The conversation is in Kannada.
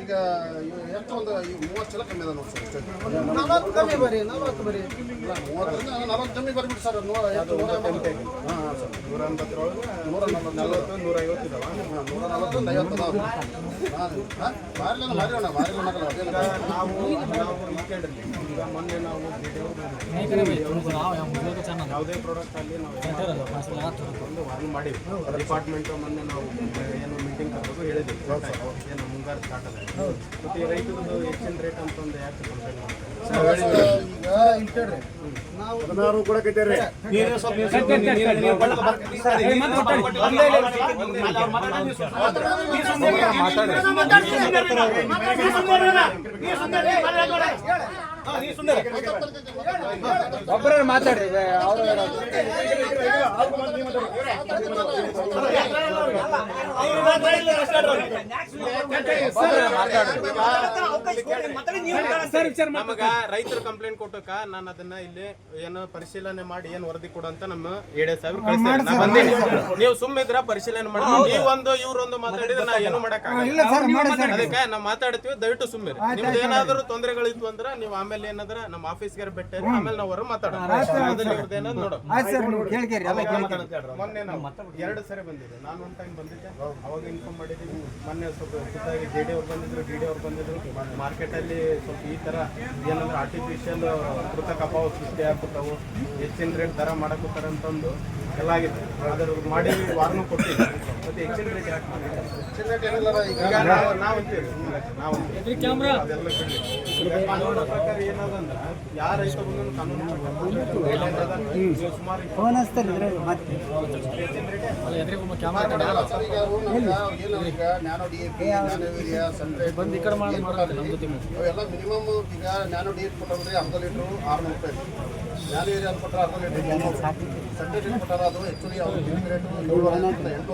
ಈಗ ಎಷ್ಟು ಒಂದು 30 ಚೀಲ ಕಮ್ಮಿ ಅದ ನೋಡಿ ಸರ್. 40 ಕಮ್ಮಿ ಬರೀ 40 ಬರೀ 30 ಕಮ್ಮಿ ಬರ್ಬಿಟ್ಟು ಸರ್. 180 ಮೊನ್ನೆ ನಾವು ಯಾವುದೇ ಪ್ರಾಡಕ್ಟ್ ಅಲ್ಲಿ ನಾವು ವಾರ್ನ್ ಮಾಡಿವಿ. ಡಿಪಾರ್ಟ್ಮೆಂಟ್ ಮೊನ್ನೆ ನಾವು ಏನು ಮೀಟಿಂಗ್ ಕರೆದು ಹೇಳಿದ್ವಿ, ಏನು ಮುಂಗಾರು ಸ್ಟಾರ್ಟ್ ಅದ ಮತ್ತು ಈ ರೈತರದ್ದು ಎಕ್ಸ್ಚೇಂಜ್ ರೇಟ್ ಅಂತ ಒಂದು ಯಾಕೆ ಕಂಪ್ಲೇಂಟ್ ಮಾಡ್ತಾರೆ ನಾವು ಕೂಡ ಕಟ್ಟೇರಿ ಒಬ್ಬರ ಮಾತಾಡ್ರಿ ನಮಗ ರೈತರು ಕಂಪ್ಲೇಂಟ್ ಕೊಟ್ಟಕ ನಾನು ಅದನ್ನ ಇಲ್ಲಿ ಏನು ಪರಿಶೀಲನೆ ಮಾಡಿ ಏನ್ ವರದಿ ಕೊಡು ಅಂತ ನಮ್ಮ ಎಡೆ ಸಾಹೇಬ್ರು ಕಳಿಸ್ತಾರೆ. ನೀವು ಸುಮ್ಮಿದ್ರ ಪರಿಶೀಲನೆ ಮಾಡಿ ನೀವೊಂದು ಇವ್ರೊಂದು ಮಾತಾಡಿದ್ರೆ ನಾ ಏನು ಮಾಡಕ್ ಅದಕ್ಕೆ ನಾವು ಮಾತಾಡ್ತೀವಿ. ದಯವಿಟ್ಟು ಸುಮ್ಮಿರಿ. ನಿಮ್ದು ಏನಾದ್ರು ತೊಂದರೆಗಳಿತ್ತು ಅಂದ್ರೆ ನೀವು ಆಮೇಲೆ ಏನಾದ್ರ ನಮ್ಮ ಆಫೀಸ್ಗೆ ಬೆಟ್ಟ ಆಮೇಲೆ ನಾವು ಹೊರ ಮಾತಾಡೋಣ. ಮೊನ್ನೆ ನಾವು 2 ಸರಿ ಬಂದಿದ್ದೆ. ನಾನು ಒಂದು ಟೈಮ್ ಬಂದಿದ್ದೆ, ಅವಾಗ ಇನ್ಫಾರ್ಮ್ ಮಾಡಿದ್ದೀವಿ. ಮೊನ್ನೆ ಸ್ವಲ್ಪ ಖುದ್ದಾಗಿ JD ಅವ್ರು ಬಂದಿದ್ರು, DD ಅವ್ರು ಬಂದಿದ್ರು. ಮಾರ್ಕೆಟ್ ಅಲ್ಲಿ ಸ್ವಲ್ಪ ಈ ತರ ಏನಂದ್ರೆ ಆರ್ಟಿಫಿಷಿಯಲ್ ಕೃತಕ ಅಭಾವ ಸೃಷ್ಟಿ ಆಗ್ಬಿಟ್ಟವು, ಹೆಚ್ಚಿನ ರೇಟ್ ದರ ಮಾಡಕೂತಾರೆ ಅಂತಂದು ಎಲ್ಲ ಆಗಿದೆ. ಅದ್ರ ಮಾಡಿ ವಾರ್ನು ಕೊಟ್ಟಿದ್ವಿ. ಮತ್ತೆ ಹೆಚ್ಚಿನ ರೇಟ್ ಯಾಕೆ ನಾವು ಅಂತೀವಿ, ನಾವು ಅದೆಲ್ಲ ಬಿಡಿ. ಕಾನೂನು ಪ್ರಕಾರ ಏನದಂದ್ರೆ ಯಾರ ರೈತ ಬಂದು ಕಾನೂನು ಸುಮಾರು ಅವೆಲ್ಲ ಮಿನಿಮಮ್ ಈಗ ನ್ಯಾನೋ DAP ಕೊಟ್ಟರೆ ಅರ್ಧ ಲೀಟ್ರು 600 ರೂಪಾಯಿ, ನ್ಯಾನೋ ಯೂರಿಯಾ ಕೊಟ್ಟರೆ ಅರ್ಧ ಲೀಟ್ರ್ 300, ಸೆಂಟ್ರೇಟ್ ಕೊಟ್ಟಾರ ಅದು ಆ್ಯಕ್ಚುಲಿ ಅವ್ರ ರೇಟು 800